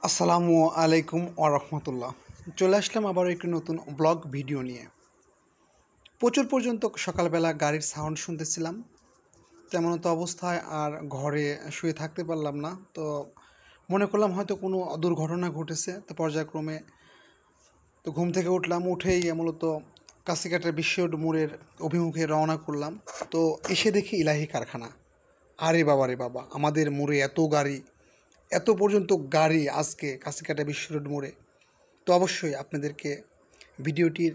আসসালামু আলাইকুম ওয়া রাহমাতুল্লাহ। চলে আসলাম আবারও একটি নতুন ব্লগ ভিডিও নিয়ে। প্রচুর পর্যন্ত সকালবেলা গাড়ির সাউন্ড শুনতেছিলাম। তেমন তো অবস্থায় আর ঘরে শুয়ে থাকতে পারলাম না। তো মনে করলাম হয়তো কোনো দুর্ঘটনা ঘটেছে। তো পর্যায়ক্রমে ঘুম থেকে উঠলাম, উঠেই মূলত কাশিকাটার বিশ্ব রোড মোড়ের অভিমুখে রওনা করলাম। তো এসে দেখি ইলাহি কারখানা। আরে বাবা রে বাবা, আমাদের মোড়ে এত গাড়ি, এত পর্যন্ত গাড়ি আজকে কাশিকাটা বিশ্ব রোড মোড়ে। তো অবশ্যই আপনাদেরকে ভিডিওটির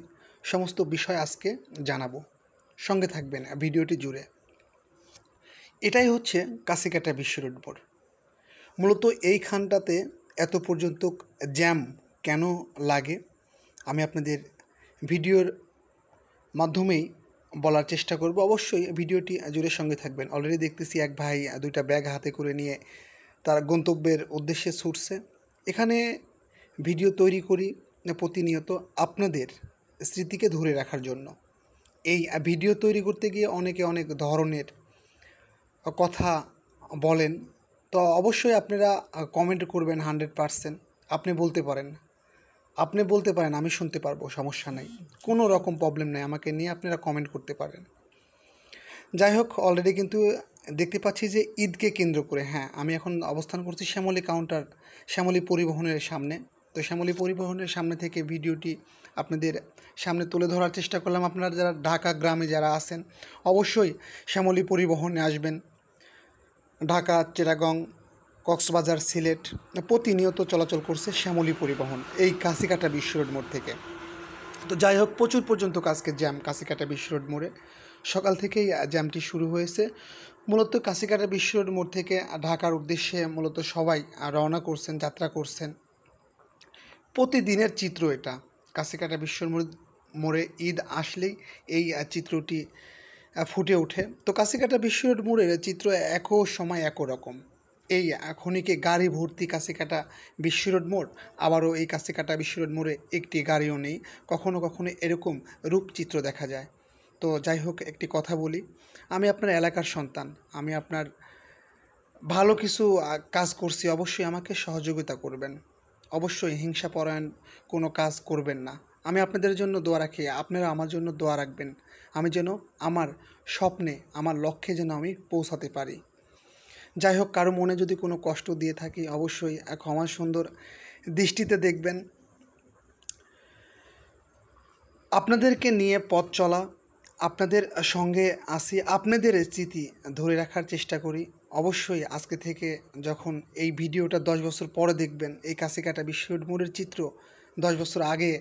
সমস্ত বিষয় আজকে জানাবো, সঙ্গে থাকবেন ভিডিওটি জুড়ে। এটাই হচ্ছে কাশিকাটা বিশ্ব রোড মোড়। মূলত এইখানটাতে এত পর্যন্ত জ্যাম কেন লাগে আমি আপনাদের ভিডিওর মাধ্যমেই বলার চেষ্টা করব। অবশ্যই ভিডিওটি জুড়ে সঙ্গে থাকবেন। অলরেডি দেখতেছি এক ভাই দুইটা ব্যাগ হাতে করে নিয়ে তার গন্তব্যের উদ্দেশ্যে ছুটছে। এখানে ভিডিও তৈরি করি প্রতিনিয়ত আপনাদের স্মৃতিকে ধরে রাখার জন্য। এই ভিডিও তৈরি করতে গিয়ে অনেকে অনেক ধরনের কথা বলেন। তো অবশ্যই আপনারা কমেন্ট করবেন 100%। আপনি বলতে পারেন, আমি শুনতে পারবো, সমস্যা নাই, কোনো রকম প্রবলেম নেই। আমাকে নিয়ে আপনারা কমেন্ট করতে পারেন। যাই হোক, অলরেডি কিন্তু দেখতে পাচ্ছি যে ঈদকে কেন্দ্র করে, হ্যাঁ, আমি এখন অবস্থান করছি শ্যামলী পরিবহনের সামনে। তো শ্যামলী পরিবহনের সামনে থেকে ভিডিওটি আপনাদের সামনে তুলে ধরার চেষ্টা করলাম। আপনারা যারা ঢাকা গ্রামে যারা আছেন অবশ্যই শ্যামলী পরিবহনে আসবেন। ঢাকা, চিটাগং, কক্সবাজার, সিলেট প্রতিনিয়ত চলাচল করছে শ্যামলী পরিবহন এই কাশিকাটা বিশ্ব রোড মোড় থেকে। তো যাই হোক, প্রচুর পর্যন্ত আজকে জ্যাম কাশিকাটা বিশ্ব রোড মোড়ে। সকাল থেকেই জ্যামটি শুরু হয়েছে। মূলত কাশিকাটা বিশ্ব রোড মোড় থেকে ঢাকার উদ্দেশ্যে মূলত সবাই রওনা করছেন, যাত্রা করছেন। প্রতিদিনের চিত্র এটা। কাশিকাটা বিশ্ব মোড়ে ঈদ আসলেই এই চিত্রটি ফুটে ওঠে। তো কাশিকাটা বিশ্ব রোড মোড়ের চিত্র একও সময় একও রকম। এই খনিকে গাড়ি ভর্তি কাশিকাটা বিশ্ব রোড মোড়। আবারও এই কাশিকাটা বিশ্ব রোড মোড়ে একটি গাড়িও নেই। কখনো কখনো এরকম রূপচিত্র দেখা যায়। তো যাই হোক, একটি কথা বলি, আমি আপনার এলাকার সন্তান, আমি আপনার ভালো কিছু কাজ করছি, অবশ্যই আমাকে সহযোগিতা করবেন। অবশ্যই হিংসাপরায়ণ কোনো কাজ করবেন না। আমি আপনাদের জন্য দোয়া রাখি, আপনারা আমার জন্য দোয়া রাখবেন। আমি যেন আমার স্বপ্নে, আমার লক্ষ্যে যেন আমি পৌঁছাতে পারি। যাই হোক, কারো মনে যদি কোনো কষ্ট দিয়ে থাকি অবশ্যই ক্ষমা সুন্দর দৃষ্টিতে দেখবেন। আপনাদেরকে নিয়ে পথ চলা, আপনাদের সঙ্গে আসি, আপনাদের স্মৃতি ধরে রাখার চেষ্টা করি। অবশ্যই আজকে থেকে যখন এই ভিডিওটা 10 বছর পরে দেখবেন, এই কাশিকাটা বিশ্ব রোড মোড়ের চিত্র 10 বছর আগে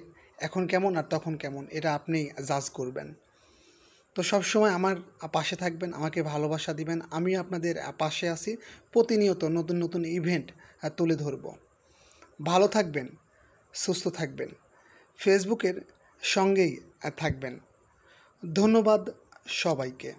এখন কেমন আর তখন কেমন, এটা আপনি জাজ করবেন। তো সবসময় আমার পাশে থাকবেন, আমাকে ভালোবাসা দিবেন। আমি আপনাদের পাশে আছি। প্রতিনিয়ত নতুন নতুন ইভেন্ট তুলে ধরব। ভালো থাকবেন, সুস্থ থাকবেন, ফেসবুকের সঙ্গেই থাকবেন। ধন্যবাদ সবাইকে।